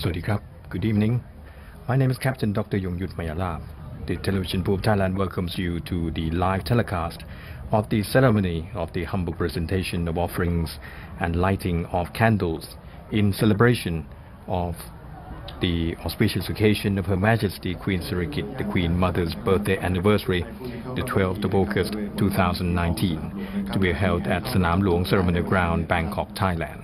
Swadikap. Good evening. My name is Captain Dr. Yongyut Mayalab. The Television Board of Thailand welcomes you to the live telecast of the ceremony of the humble presentation of offerings and lighting of candles in celebration of the auspicious occasion of Her Majesty Queen Sirikit, the Queen Mother's birthday anniversary, the 12th of August 2019, to be held at Sanam Hluang Ceremonial Ground, Bangkok, Thailand.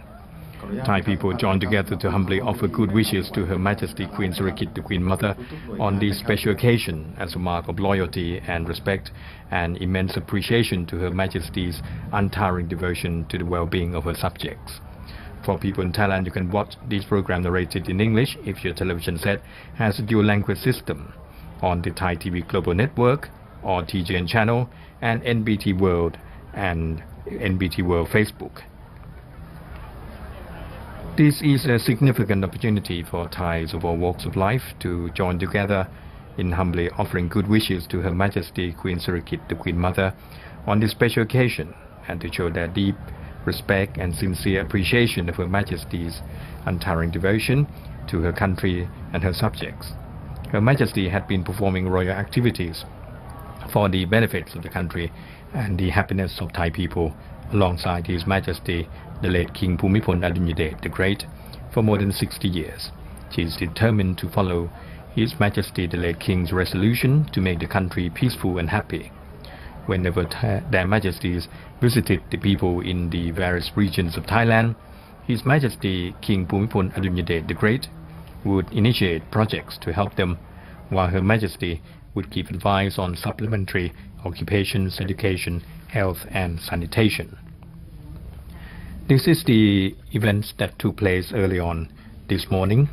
Thai people joined together to humbly offer good wishes to Her Majesty Queen Sirikit, the Queen Mother, on this special occasion as a mark of loyalty and respect and immense appreciation to Her Majesty's untiring devotion to the well-being of her subjects. For people in Thailand, you can watch this program narrated in English if your television set has a dual language system on the Thai TV Global Network or TGN channel and NBT World and NBT World Facebook. This is a significant opportunity for Thais of all walks of life to join together in humbly offering good wishes to Her Majesty Queen Sirikit, the Queen Mother, on this special occasion, and to show their deep respect and sincere appreciation of Her Majesty's untiring devotion to her country and her subjects. Her Majesty had been performing royal activities for the benefits of the country and the happiness of Thai people alongside His Majesty the late King Bhumibol Adulyadej the Great for more than 60 years. She is determined to follow His Majesty the late King's resolution to make the country peaceful and happy. Whenever their Majesties visited the people in the various regions of Thailand, His Majesty King Bhumibol Adulyadej the Great would initiate projects to help them, while Her Majesty would give advice on supplementary occupations, education, health and sanitation. This is the events that took place early on this morning,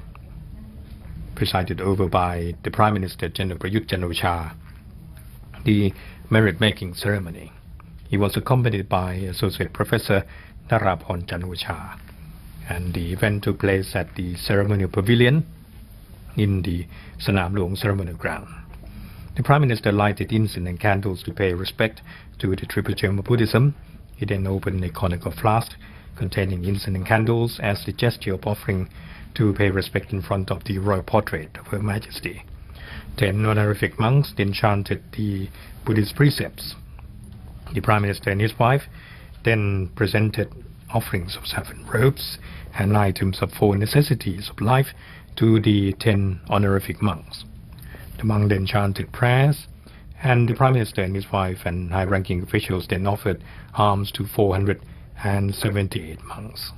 presided over by the Prime Minister General Prayut Chan-o-cha, the merit-making ceremony. He was accompanied by Associate Professor Narapon Chan-o-cha, and the event took place at the ceremonial pavilion in the Sanam Hluang Ceremonial Ground. The Prime Minister lighted incense and candles to pay respect to the triple gem of Buddhism. He then opened a conical flask containing incense and candles as the gesture of offering to pay respect in front of the royal portrait of Her Majesty. 10 honorific monks then chanted the Buddhist precepts. The Prime Minister and his wife then presented offerings of 7 robes and items of 4 necessities of life to the 10 honorific monks. The monks then chanted prayers, and the Prime Minister and his wife and high-ranking officials then offered alms to 478 monks.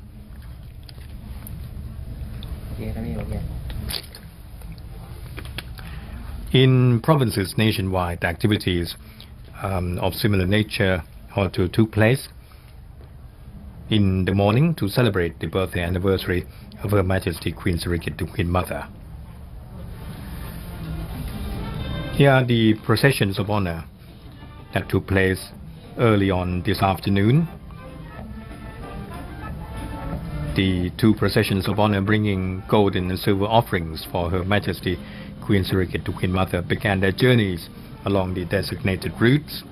In provinces nationwide, activities of similar nature also took place in the morning to celebrate the birthday anniversary of Her Majesty Queen Sirikit, the Queen Mother. Here are the processions of honor that took place early on this afternoon. The 2 processions of honor bringing golden and silver offerings for Her Majesty Queen Sirikit, the Queen Mother, began their journeys along the designated routes,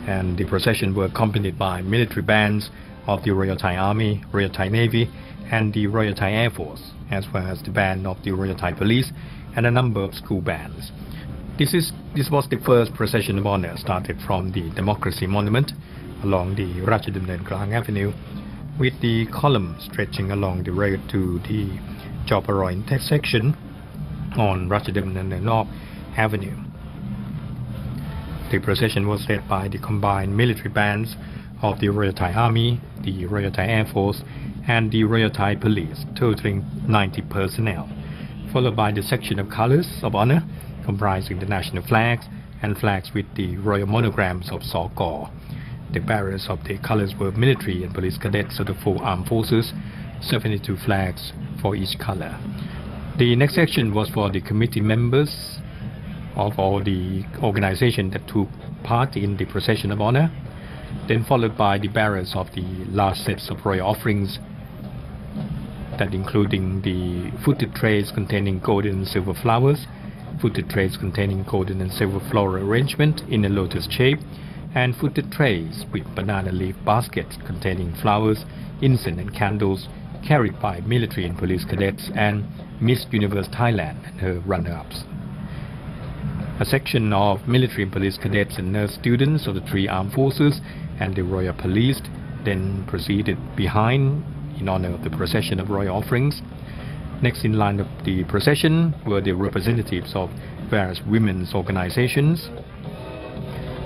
and the procession were accompanied by military bands of the Royal Thai Army, Royal Thai Navy, and the Royal Thai Air Force, as well as the band of the Royal Thai Police and a number of school bands. This was the first procession of honor, started from the Democracy Monument along the Ratchadamnern Klang Avenue, with the column stretching along the road to the Chawparoi intersection on Ratchadamnern North Avenue. The procession was led by the combined military bands of the Royal Thai Army, the Royal Thai Air Force, and the Royal Thai Police, totaling 90 personnel, followed by the section of colors of honor, comprising the national flags and flags with the royal monograms of Sokor. The bearers of the colors were military and police cadets of the 4 armed forces, 72 flags for each color. The next section was for the committee members of all the organizations that took part in the procession of honor, then followed by the bearers of the last sets of royal offerings, that including the footed trays containing golden and silver flowers, footed trays containing golden and silver floral arrangement in a lotus shape, and footed trays with banana leaf baskets containing flowers, incense and candles, carried by military and police cadets and Miss Universe Thailand and her runner-ups. A section of military and police cadets and nurse students of the three armed forces and the Royal Police then proceeded behind in honor of the procession of royal offerings. Next in line of the procession were the representatives of various women's organizations,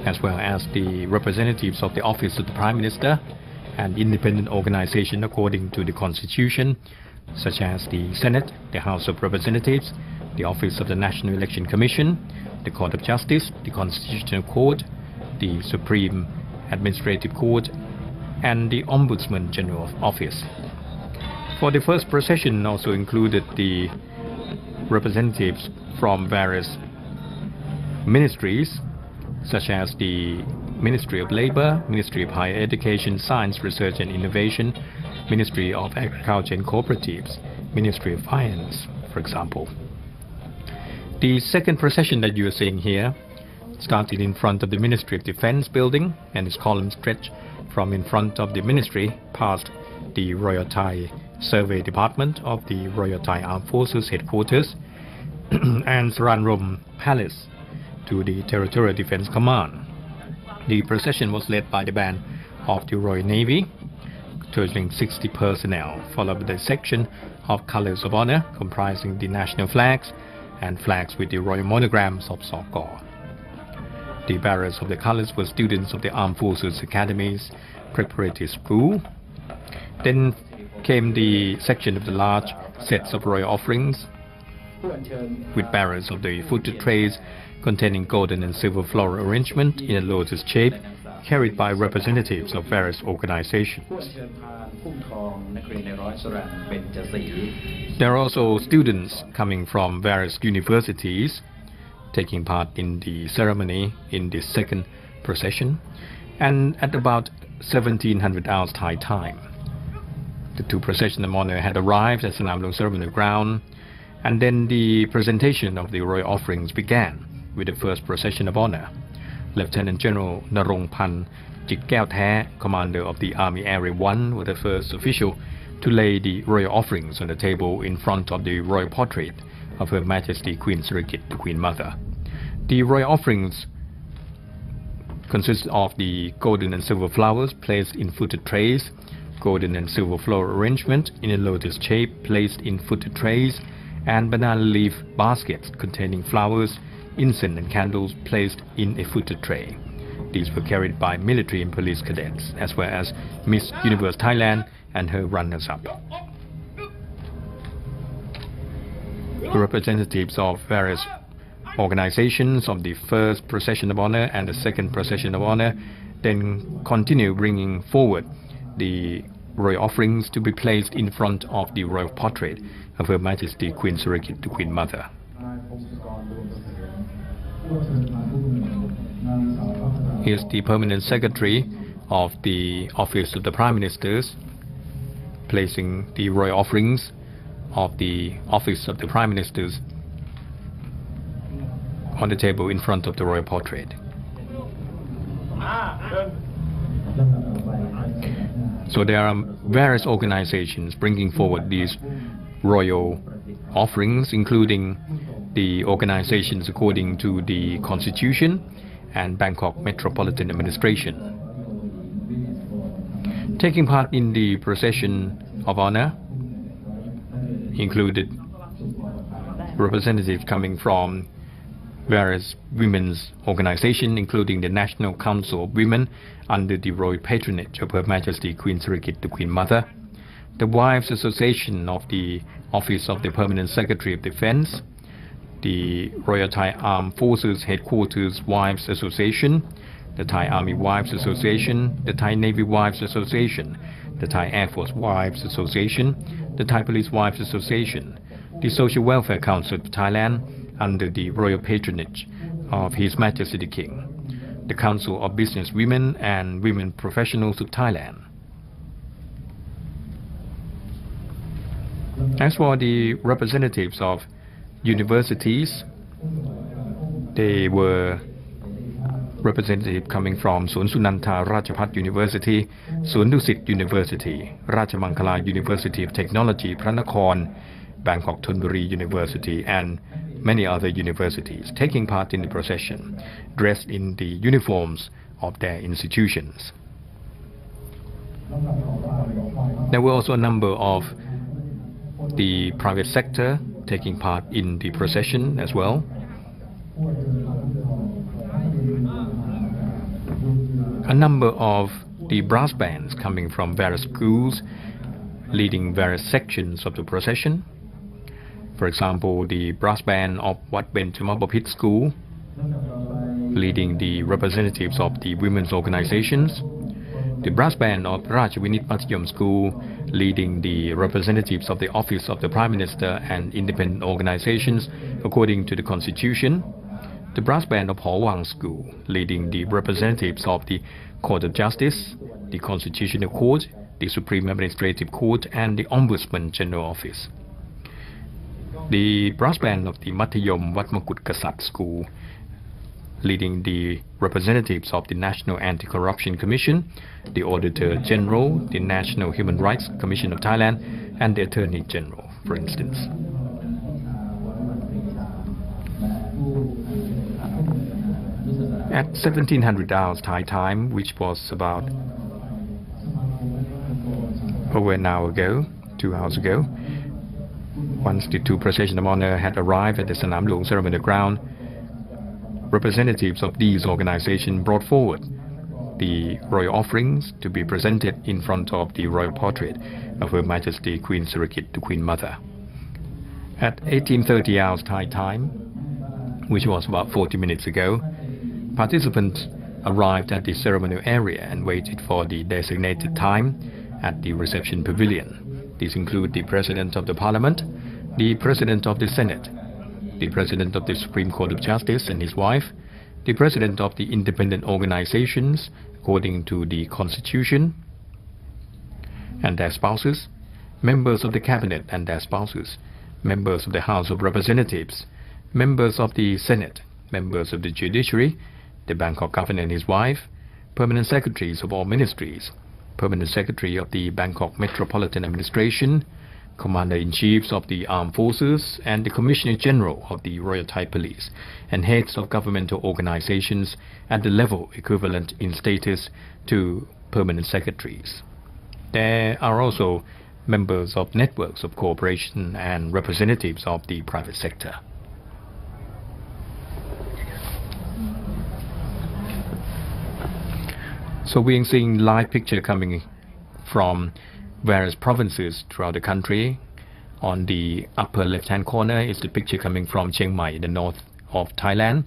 as well as the representatives of the Office of the Prime Minister and independent organization according to the Constitution, such as the Senate, the House of Representatives, the Office of the National Election Commission, the Court of Justice, the Constitutional Court, the Supreme Administrative Court, and the Ombudsman General Office. For the first procession also included the representatives from various ministries, such as the Ministry of Labor, Ministry of Higher Education, Science, Research and Innovation, Ministry of Agriculture and Cooperatives, Ministry of Finance, for example. The second procession that you are seeing here started in front of the Ministry of Defense building, and its columns stretched from in front of the ministry past the Royal Thai Survey Department of the Royal Thai Armed Forces headquarters and Saranrom Palace to the Territorial Defense Command. The procession was led by the band of the Royal Navy, totaling 60 personnel, followed by the section of colors of honor comprising the national flags and flags with the royal monograms of Sokor. The bearers of the colors were students of the Armed Forces Academy's preparatory school. Then came the section of the large sets of royal offerings with bearers of the footed trays containing golden and silver floral arrangement in a lotus shape, carried by representatives of various organizations. There are also students coming from various universities taking part in the ceremony in the second procession, and at about 1700 hours Thai time, the two processions of honor had arrived at Sanam Ceremony Ground, and then the presentation of the royal offerings began with the first procession of honor. Lieutenant General Narongpan Jitkaew, commander of the Army Area 1, was the first official to lay the royal offerings on the table in front of the royal portrait of Her Majesty Queen Sirikit, the Queen Mother. The royal offerings consist of the golden and silver flowers placed in footed trays, golden and silver floral arrangement in a lotus shape placed in footed trays, and banana leaf baskets containing flowers, incense and candles placed in a footed tray. These were carried by military and police cadets, as well as Miss Universe Thailand and her runners-up. Representatives of various organizations of the first procession of honor and the second procession of honor then continue bringing forward the royal offerings to be placed in front of the royal portrait of Her Majesty Queen Sirikit, the Queen Mother. Here's the Permanent Secretary of the Office of the Prime Ministers placing the royal offerings of the Office of the Prime Ministers on the table in front of the royal portrait. So there are various organizations bringing forward these royal offerings, including the organizations according to the Constitution and Bangkok Metropolitan Administration. Taking part in the procession of honor included representatives coming from various women's organizations, including the National Council of Women under the royal patronage of Her Majesty Queen Sirikit, the Queen Mother, the Wives Association of the Office of the Permanent Secretary of Defense, the Royal Thai Armed Forces Headquarters Wives Association, the Thai Army Wives Association, the Thai Navy Wives Association, the Thai Air Force Wives Association, the Thai Police Wives Association, the Social Welfare Council of Thailand under the royal patronage of His Majesty the King, the Council of Business Women and Women Professionals of Thailand. As for the representatives of universities, they were representative coming from Sun Sunanta Rajapat University, Sun Dusit University, Rajamangala University of Technology, Pranakon, Bangkok Thonburi University, and many other universities taking part in the procession, dressed in the uniforms of their institutions. There were also a number of the private sector taking part in the procession as well. A number of the brass bands coming from various schools leading various sections of the procession. For example, the brass band of Wat Benjamabapit School leading the representatives of the women's organizations. The brass band of Rajavinit Mathayom School leading the representatives of the Office of the Prime Minister and independent organizations according to the Constitution. The brass band of Hawang School leading the representatives of the Court of Justice, the Constitutional Court, the Supreme Administrative Court, and the Ombudsman General Office. The brass band of the Mathayom Wat Makut Kasat School leading the representatives of the National Anti-Corruption Commission, the Auditor General, the National Human Rights Commission of Thailand, and the Attorney General, for instance. At 1700 hours Thai time, which was about over an hour ago, 2 hours ago, once the two processions of honor had arrived at the Sanam Luang ceremonial ground, representatives of these organizations brought forward the royal offerings to be presented in front of the royal portrait of Her Majesty Queen Sirikit, the Queen Mother. At 1830 hours Thai time, which was about 40 minutes ago, participants arrived at the ceremonial area and waited for the designated time at the reception pavilion. These include the President of the Parliament, the President of the Senate, the President of the Supreme Court of Justice and his wife, the President of the independent organizations according to the Constitution and their spouses, members of the Cabinet and their spouses, members of the House of Representatives, members of the Senate, members of the Judiciary, the Bangkok Governor and his wife, permanent secretaries of all ministries, permanent secretary of the Bangkok Metropolitan Administration, Commander-in-Chiefs of the Armed Forces, and the Commissioner General of the Royal Thai Police, and heads of governmental organizations at the level equivalent in status to permanent secretaries. There are also members of networks of cooperation and representatives of the private sector. So we're seeing live picture coming from various provinces throughout the country. On the upper left-hand corner is the picture coming from Chiang Mai, the north of Thailand.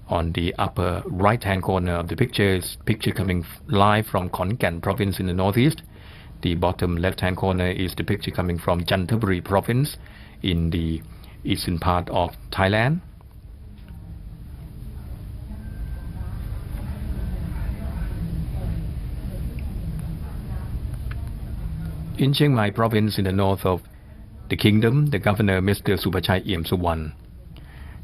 On the upper right-hand corner of the picture is picture coming live from Khon Kaen province in the northeast. The bottom left-hand corner is the picture coming from Chanthaburi province in the eastern part of Thailand. In Chiang Mai province in the north of the kingdom, the governor, Mr. Supachai Iem Suwan,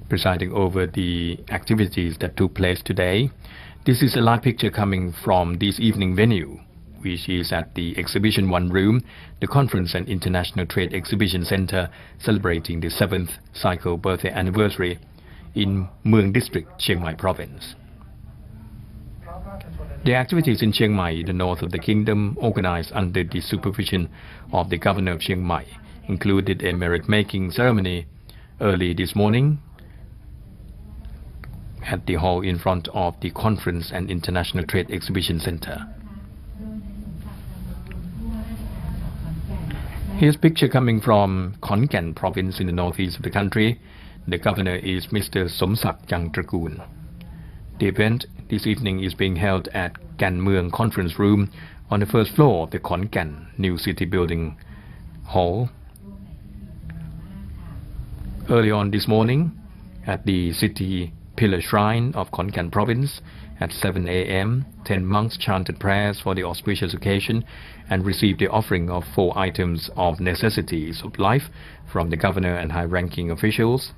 presiding over the activities that took place today. This is a live picture coming from this evening venue, which is at the Exhibition 1 Room, the Conference and International Trade Exhibition Center, celebrating the 7th cycle birthday anniversary in Mueang District, Chiang Mai province. The activities in Chiang Mai, the north of the kingdom, organized under the supervision of the governor of Chiang Mai, included a merit-making ceremony early this morning at the hall in front of the Conference and International Trade Exhibition Center. Here's a picture coming from Khon Kaen province in the northeast of the country. The governor is Mr. Somsak Changtrakoon. The event this evening is being held at Gan Mueang Conference Room on the first floor of the Khon Kaen New City Building Hall. Early on this morning, at the City Pillar Shrine of Khon Kaen Province, at 7 a.m., 10 monks chanted prayers for the auspicious occasion and received the offering of 4 items of necessities of life from the governor and high-ranking officials.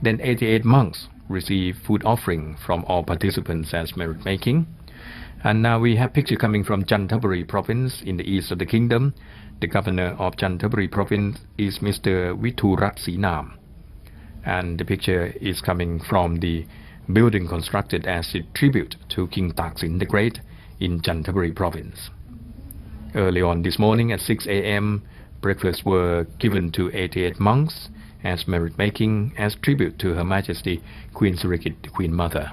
Then 88 monks receive food offering from all participants as merit making. And now we have picture coming from Chanthaburi province in the east of the kingdom. The governor of Chanthaburi province is Mr. Vithurat Sinam. And the picture is coming from the building constructed as a tribute to King Taksin the Great in Chanthaburi province. Early on this morning at 6 a.m., breakfasts were given to 88 monks as merit making as tribute to Her Majesty Queen Sirikit, the Queen Mother.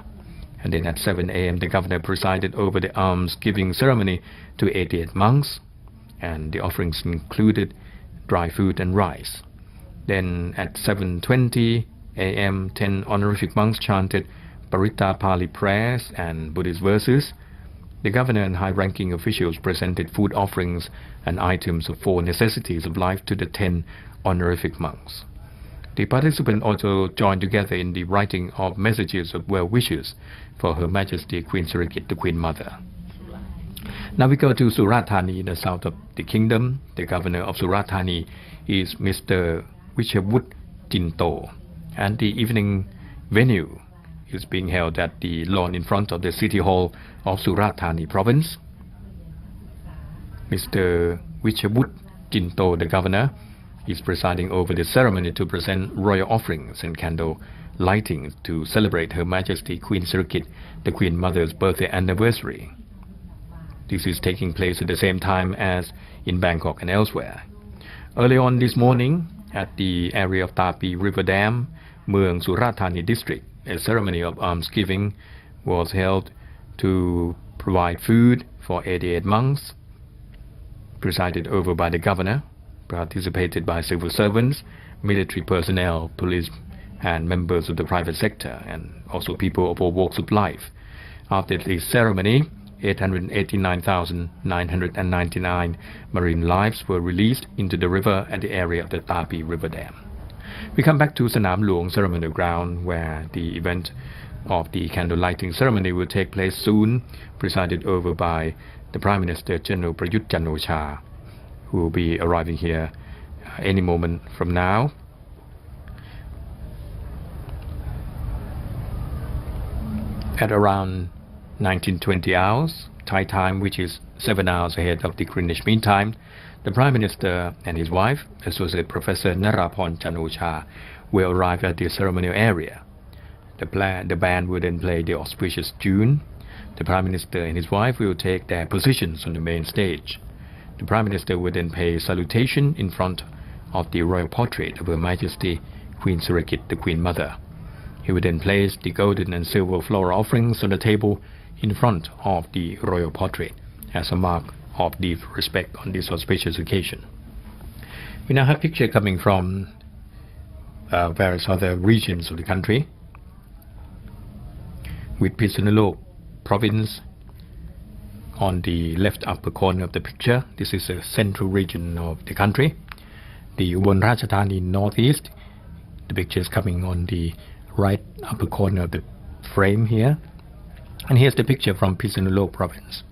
And then at 7 a.m. the governor presided over the alms-giving ceremony to 88 monks, and the offerings included dry food and rice. Then at 7:20 a.m. 10 honorific monks chanted Paritta Pali prayers and Buddhist verses. The governor and high-ranking officials presented food offerings and items of 4 necessities of life to the 10 honorific monks. The participants also joined together in the writing of messages of well wishes for Her Majesty Queen Sirikit, the Queen Mother. Now we go to Surat Thani, the south of the kingdom. The governor of Surat Thani is Mr. Vichavut Jinto, and the evening venue is being held at the lawn in front of the City Hall of Surat Thani province. Mr. Vichavut Jinto, the governor, is presiding over the ceremony to present royal offerings and candle lighting to celebrate Her Majesty Queen Sirikit, the Queen Mother's birthday anniversary. This is taking place at the same time as in Bangkok and elsewhere. Early on this morning, at the area of Tapi River Dam, Mueang Surat Thani district, a ceremony of almsgiving was held to provide food for 88 monks, presided over by the governor, participated by civil servants, military personnel, police, and members of the private sector, and also people of all walks of life. After the ceremony, 889,999 marine lives were released into the river at the area of the Tapi River Dam. We come back to Sanam Luang ceremonial ground, where the event of the candle lighting ceremony will take place soon, presided over by the Prime Minister General Prayut Chan-o-cha, who will be arriving here any moment from now. At around 19:20 hours, Thai time, which is 7 hours ahead of the Greenwich Mean Time, the Prime Minister and his wife, Associate Professor Narapon Chan-o-cha, will arrive at the ceremonial area. The band will then play the auspicious tune. The Prime Minister and his wife will take their positions on the main stage. The Prime Minister will then pay salutation in front of the royal portrait of Her Majesty Queen Sirikit, the Queen Mother. He will then place the golden and silver floral offerings on the table in front of the royal portrait as a mark of deep respect on this auspicious occasion. We now have a picture coming from various other regions of the country, with Phitsanulok province on the left upper corner of the picture. This is a central region of the country. The Ubon Ratchathani northeast, the picture is coming on the right upper corner of the frame here. And here's the picture from Phitsanulok province.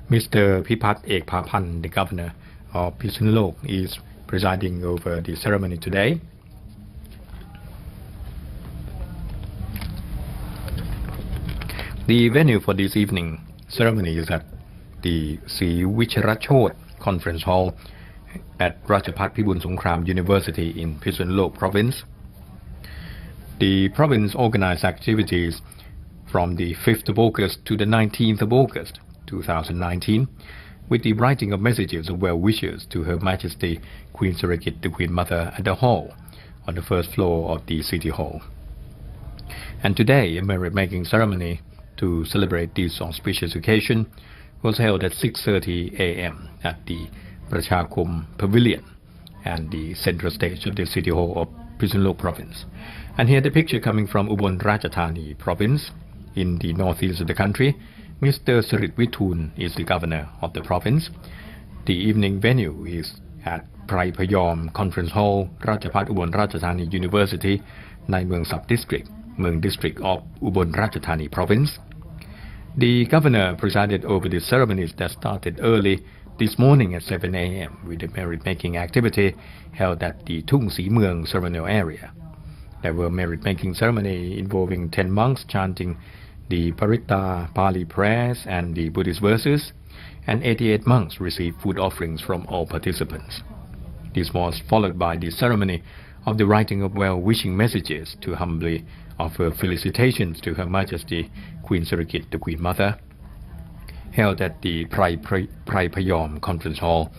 Mr. Pipat Ek Papan, the governor of Phitsanulok, is presiding over the ceremony today. The venue for this evening ceremony is at the Sri Vicharachot Conference Hall at Rajapat Pibun Songkram University in Phitsanulok province. The province organized activities from the 5th of August to the 19th of August 2019 with the writing of messages of well wishes to Her Majesty Queen Sirikit, the Queen Mother, at the hall on the first floor of the City Hall. And today, a merit-making ceremony to celebrate this auspicious occasion was held at 6:30 a.m. at the Prachakom Pavilion and the central stage of the City Hall of Phitsanulok province. And here the picture coming from Ubon Ratchathani province in the northeast of the country. Mr. Sarit Witun is the governor of the province. The evening venue is at Prai Payom Conference Hall, Rajapat Ubon Ratchathani University, Nai Mueang Sub-District, Mueang District of Ubon Ratchathani province. The governor presided over the ceremonies that started early this morning at 7 a.m. with a merit-making activity held at the Tung Si Mueang ceremonial area. There were merit-making ceremony involving 10 monks chanting the Paritta Pali prayers and the Buddhist verses, and 88 monks received food offerings from all participants. This was followed by the ceremony of the writing of well-wishing messages to humbly offer felicitations to Her Majesty Queen Sirikit, the Queen Mother, held at the Phrai Phayom Conference Hall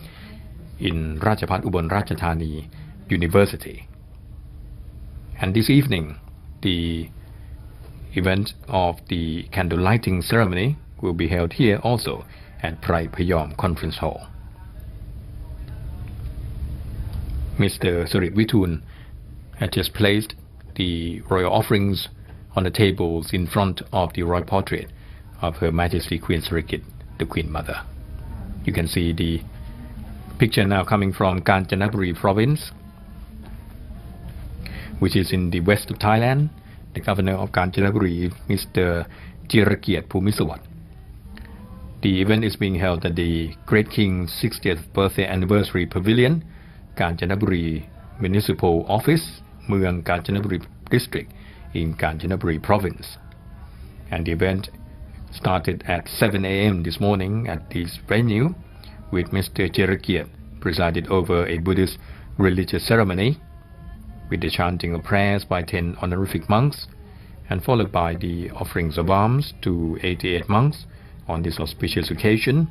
in Ratchapat Ubon Ratchathani University. And this evening, the event of the candle lighting ceremony will be held here also at Phrai Phayom Conference Hall. Mr. Surit Vitun had just placed the royal offerings on the tables in front of the royal portrait of Her Majesty Queen Sirikit, the Queen Mother. You can see the picture now coming from Kanchanaburi province, which is in the west of Thailand. The governor of Kanchanaburi, Mr. Jirakiat Pumisawat. The event is being held at the Great King's 60th birthday anniversary pavilion, Kanchanaburi Municipal Office, Mueang Kanchanaburi District in Kanchanaburi province. And the event started at 7 a.m. this morning at this venue, with Mr. Jirakiat presided over a Buddhist religious ceremony with the chanting of prayers by 10 honorific monks, and followed by the offerings of alms to 88 monks on this auspicious occasion.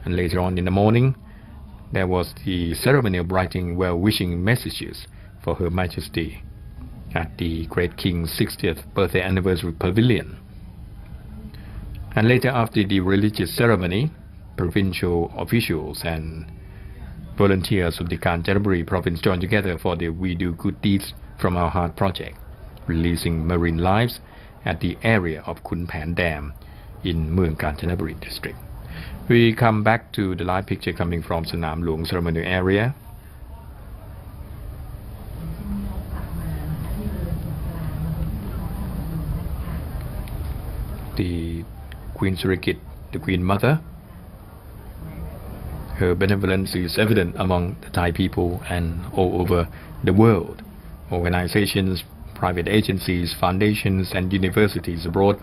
And later on in the morning, there was the ceremony of writing well-wishing messages for Her Majesty at the Great King's 60th birthday anniversary pavilion. And later, after the religious ceremony, provincial officials and volunteers of the Kanchanaburi province joined together for the We Do Good Deeds from Our Heart project, releasing marine lives at the area of Khun Pan Dam in Mueang Kanchanaburi district. We come back to the live picture coming from Sanam Luang ceremonial area. The Queen Sirikit, the Queen Mother. Her benevolence is evident among the Thai people and all over the world. Organizations, private agencies, foundations, and universities abroad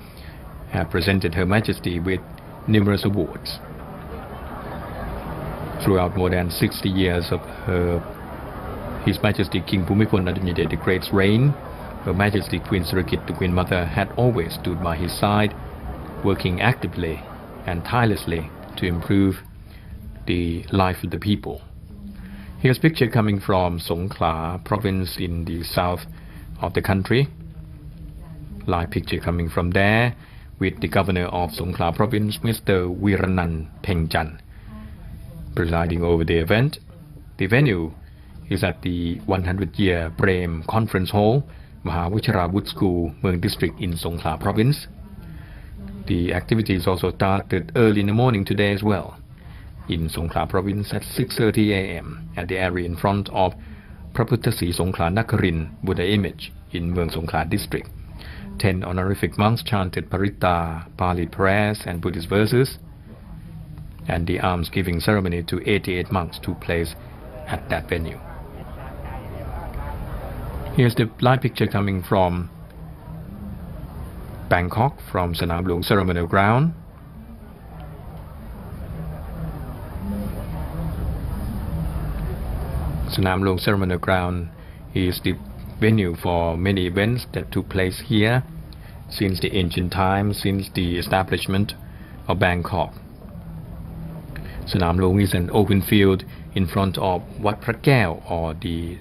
have presented Her Majesty with numerous awards. Throughout more than 60 years of His Majesty King Bhumibol Adulyadej the Great's reign, Her Majesty Queen Sirikit, the Queen Mother, had always stood by his side, working actively and tirelessly to improve the life of the people. Here's a picture coming from Songkhla province in the south of the country. Live picture coming from there with the governor of Songkhla province, Mr. Viranan Pengchan, presiding over the event. The venue is at the 100-year Prem Conference Hall, Mahavajravuth School, Mueang District in Songkhla province. The activities also started early in the morning today as well, in Songkhla province at 6:30 a.m. at the area in front of Praputtasi Songkhla Nakarin Buddha image in Mueang Songkhla district. 10 honorific monks chanted Paritta Pali prayers and Buddhist verses, and the alms-giving ceremony to 88 monks took place at that venue. Here's the live picture coming from Bangkok, from Sanam Luang ceremonial ground. Sanam Luang ceremonial ground is the venue for many events that took place here since the ancient times, since the establishment of Bangkok. Sanam Luang is an open field in front of Wat Phra Kaew, or the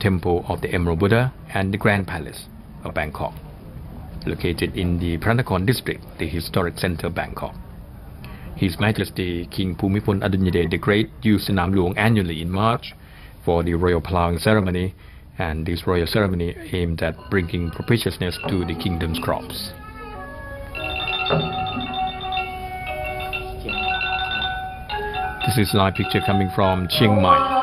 Temple of the Emerald Buddha, and the Grand Palace of Bangkok, located in the Phranakon district, the historic center of Bangkok. His Majesty King Bhumibol Adulyadej the Great used Sanam Luang annually in March for the royal plowing ceremony, and this royal ceremony aimed at bringing propitiousness to the kingdom's crops. This is a live picture coming from Chiang Mai.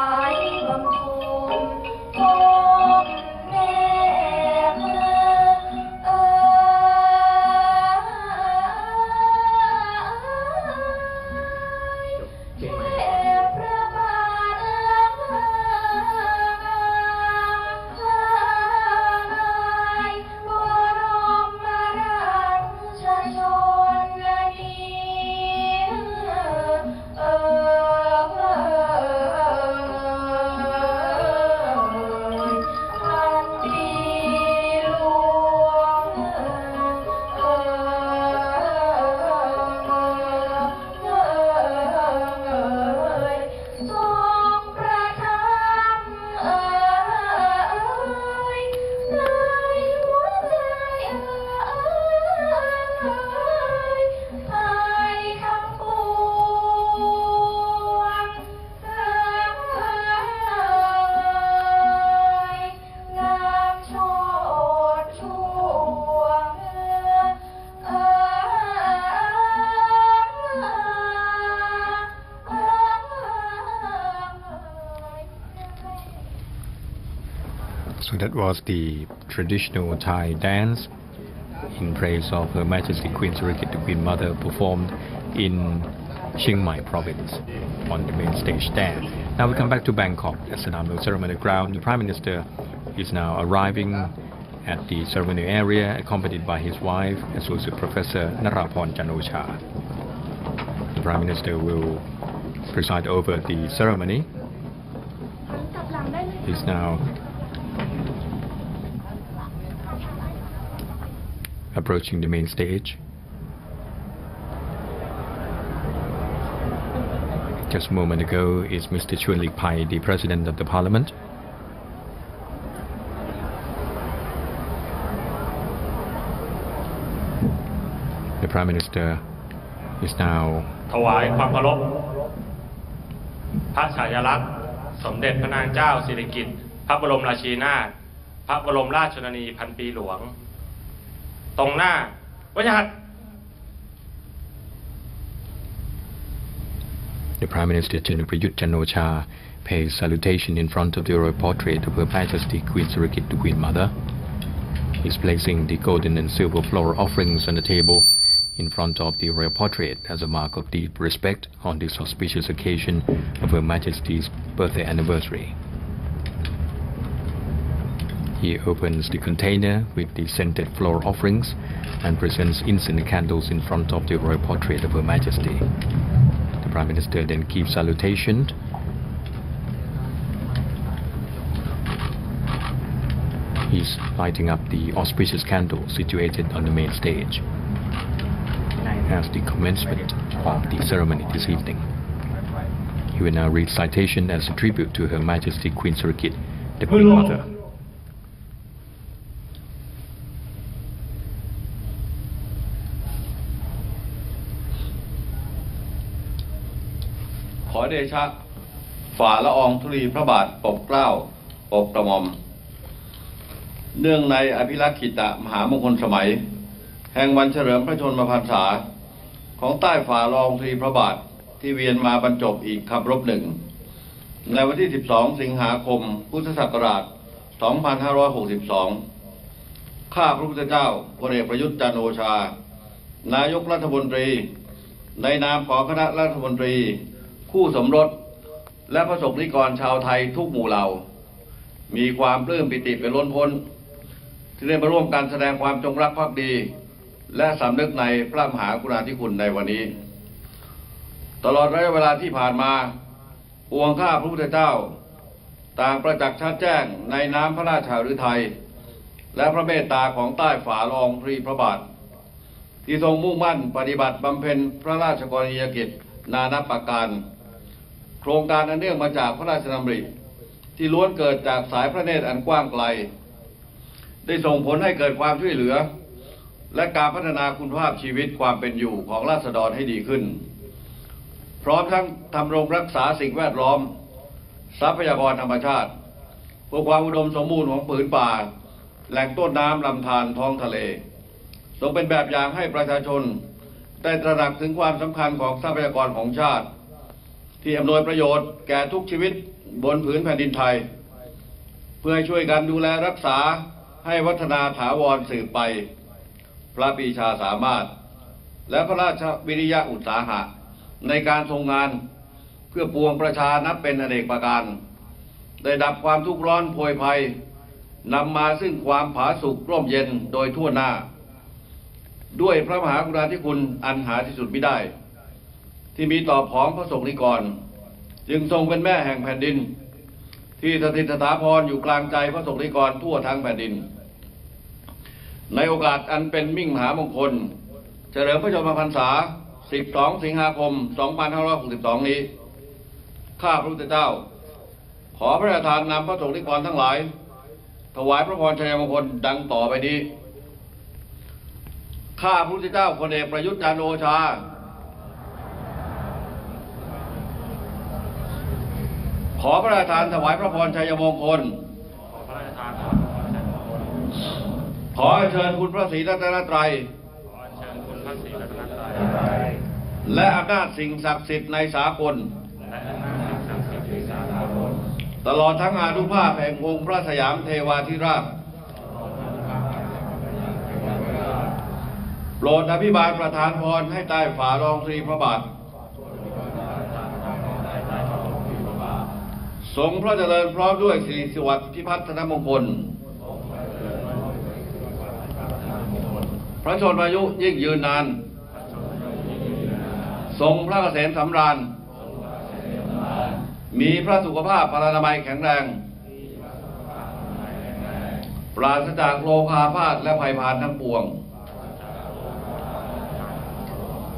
So that was the traditional Thai dance in praise of Her Majesty Queen Sirikit, the Queen Mother, performed in Chiang Mai province on the main stage there. Now we come back to Bangkok at Sanam ceremony ground. The Prime Minister is now arriving at the ceremony area, accompanied by his wife, Associate Professor Narapon Chanocha. The Prime Minister will preside over the ceremony. He's now approaching the main stage. Just a moment ago is Mr. Chuan Lik Pai, the President of the Parliament. The Prime Minister is now ถวายความเคารพพระฉายาลักษณ์สมเด็จพระนางเจ้าสิริกิติ์พระบรมราชินีนาถพระบรมราชชนนีพันปีหลวงตรงหน้าวัญญัติ The Prime Minister General Prayut Chan-o-cha pays salutation in front of the royal portrait of Her Majesty Queen Sirikit, the Queen Mother. He's placing the golden and silver floral offerings on the table in front of the royal portrait as a mark of deep respect on this auspicious occasion of Her Majesty's birthday anniversary. He opens the container with the scented floral offerings and presents incense candles in front of the royal portrait of Her Majesty. The Prime Minister then gives salutation. He's lighting up the auspicious candle situated on the main stage as the commencement of the ceremony this evening. He will now read citation as a tribute to Her Majesty Queen Sirikit, the Queen Mother. ขอเดชะฝ่าละอองธุลีพระบาทปกเกล้าปกกระหม่อมเนื่องในอภิรักขิตมหามงคลสมัยแห่งวันเฉลิมพระชนมพรรษาของใต้ฝ่าละอองธุลีพระบาทที่เวียนมาบรรจบอีกคำรบหนึ่งในวันที่ 12 สิงหาคม พุทธศักราช 2562 ข้าพระพุทธเจ้าพลเอกประยุทธ์จันทร์โอชานายกรัฐมนตรีในนามของคณะรัฐมนตรีคู่สมรสและประสบนิกรชาวไทยทุกหมู่เหล่ามีความปลื้มปิติเป็นล้นพ้นที่ได้มาร่วมกันแสดงความจงรักภักดีและสำนึกในพระมหากรุณาธิคุณในวันนี้ตลอดระยะเวลาที่ผ่านมาปวงข้าพระพุทธเจ้าต่างประจักษ์ชัดแจ้งในน้ำพระราชฤทัยและพระเมตตาของใต้ฝ่าละอองธุลีพระบาทที่ทรงมุ่งมั่นปฏิบัติบำเพ็ญพระราชกรณียกิจนานับประการโครงการอันเนื่องมาจากพระราชดำริที่ล้วนเกิดจากสายพระเนตรอันกว้างไกลได้ส่งผลให้เกิดความช่วยเหลือและการพัฒนาคุณภาพชีวิตความเป็นอยู่ของราษฎรให้ดีขึ้นพร้อมทั้งทำรงรักษาสิ่งแวดล้อมทรัพยากรธรรมชาติเพื่อความอุดมสมบูรณ์ของผืนป่าแหล่งต้นน้ำลำธารท้องทะเลทรงเป็นแบบอย่างให้ประชาชนได้ตระหนักถึงความสำคัญของทรัพยากรของชาติที่อำนวยประโยชน์แก่ทุกชีวิตบนผืนแผ่นดินไทยเพื่อให้ช่วยกันดูแลรักษาให้วัฒนาถาวรสืบไปพระปรีชาสามารถและพระราชวิริยะอุตสาหะในการทรงงานเพื่อปวงประชานับเป็นอเนกประการได้ดับความทุกข์ร้อนโพยภัยนำมาซึ่งความผาสุกร่มเย็นโดยทั่วหน้าด้วยพระมหากรุณาธิคุณอันหาที่สุดมิได้ที่มีต่อผองพระสงฆ์นิกรจึงทรงเป็นแม่แห่งแผ่นดินที่สถิตสถาพรอยู่กลางใจพระสงฆ์นิกรทั่วทั้งแผ่นดินในโอกาสอันเป็นมิ่งมหามงคลเฉลิมพระชนมพรรษา 12 สิงหาคม 2562 นี้ข้าพระพุทธเจ้าขอพระราชทานนำพระสงฆ์นิกรทั้งหลายถวายพระพรชัยมงคลดังต่อไปนี้ข้าพระพุทธเจ้าพลเอกประยุทธ์จันทร์โอชาขอพระราชทานถวายพระพรชัยมงคลขอเชิญคุณพระศรีรัตนตรัยและอำนาจสิ่งศักดิ์สิทธิ์ในสากล ตลอดทั้งอานุภาพแห่งองค์พระสยามเทวาธิราชโปรดอภิบาลประทานพรให้ใต้ฝ่ารองตรีพระบาททรงพระเจริญพร้อมด้วยสิริสวัสดิ์พิพัฒนมงคลพระชนมายุยิ่งยืนนานทรงพระเกษมสำราญมีพระสุขภาพพลานามัยแข็งแรงปราศจากโรคาพาธและภัยพานทั้งปวง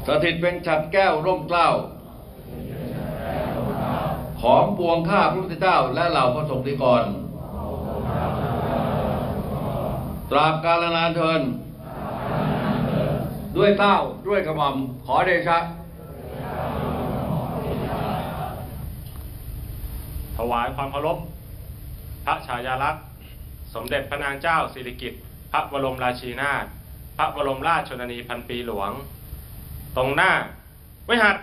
สถิตเป็นฉัตรแก้วร่มเกล้าของปวงข้าพระพุทธเจ้าและเหล่าพระสงฆ์นิกรตราบกาลนานเทินด้วยเกล้าด้วยกระหม่อมขอเดชะถวายความเคารพพระฉายาลักษณ์สมเด็จพระนางเจ้าสิริกิติ์พระบรมราชินีนาถพระบรมราชชนนีพันปีหลวงตรงหน้าไว้หัด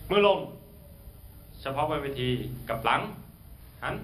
มือลงเฉพาะบนเวทีกับหลังหัน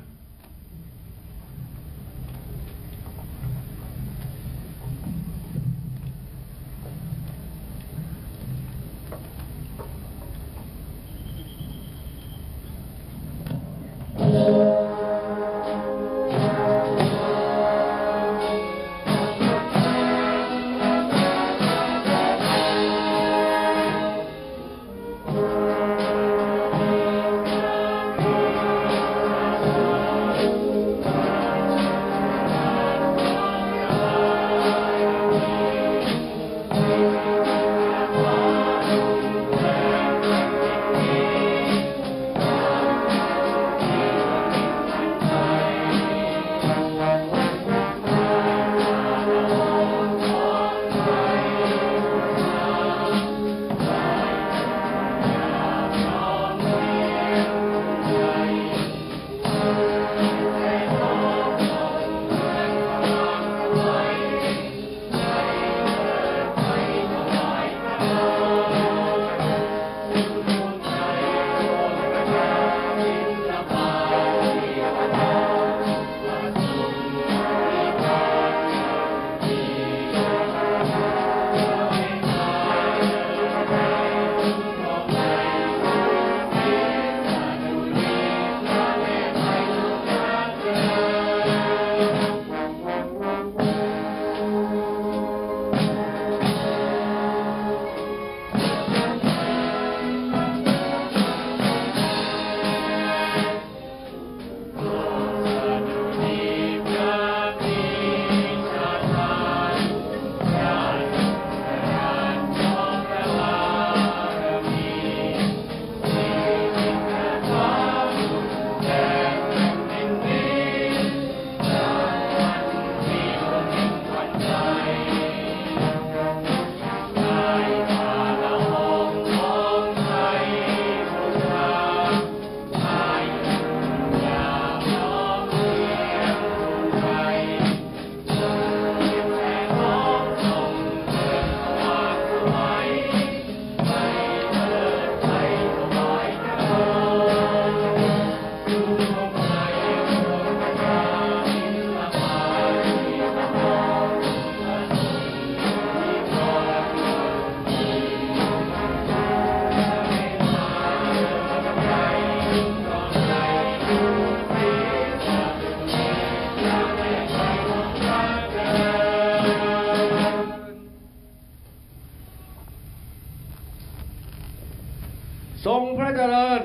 ทรงพระเจริญ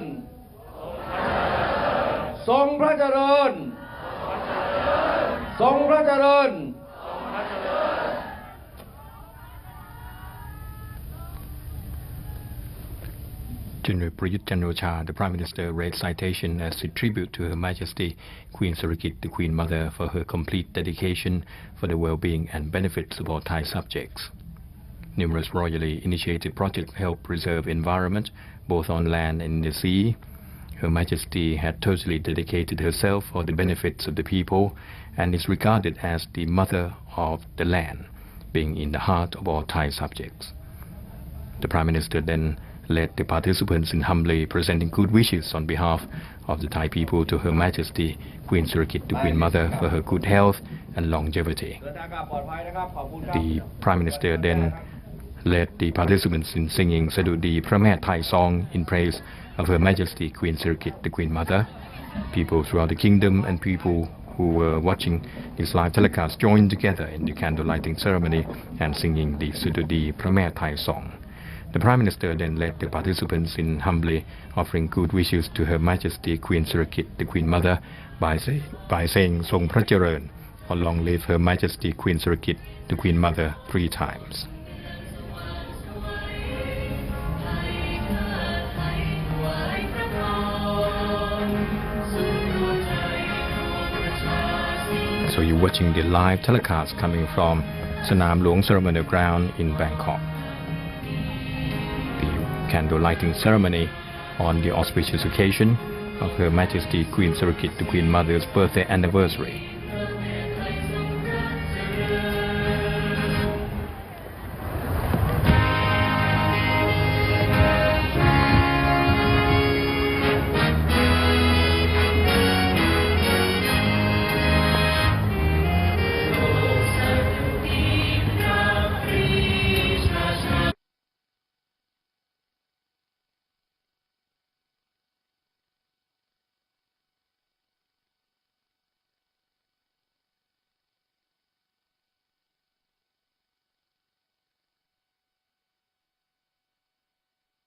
ทรงพระเจริญทรงพระเจริญ General Prayut Chan-o-cha, the Prime Minister, read citation as a tribute to Her Majesty Queen Sirikit, the Queen Mother, for her complete dedication for the well-being and benefits of all Thai subjects. Numerous royally initiated projects help preserve environment, both on land and in the sea. Her Majesty had totally dedicated herself for the benefits of the people and is regarded as the mother of the land, being in the heart of all Thai subjects. The Prime Minister then led the participants in humbly presenting good wishes on behalf of the Thai people to Her Majesty Queen Sirikit, the Queen Mother, for her good health and longevity. The Prime Minister then led the participants in singing Sadudi Pramet Thai song in praise of Her Majesty Queen Sirikit, the Queen Mother. People throughout the kingdom and people who were watching this live telecast joined together in the candle lighting ceremony and singing the Sadudi Pramet Thai song. The Prime Minister then led the participants in humbly offering good wishes to Her Majesty Queen Sirikit, the Queen Mother, by saying Song Phra Chareun, or long live Her Majesty Queen Sirikit, the Queen Mother, 3 times. So you're watching the live telecast coming from Sanam Hluang Ceremonial Ground in Bangkok. Candle lighting ceremony on the auspicious occasion of Her Majesty Queen Sirikit, the Queen Mother's birthday anniversary.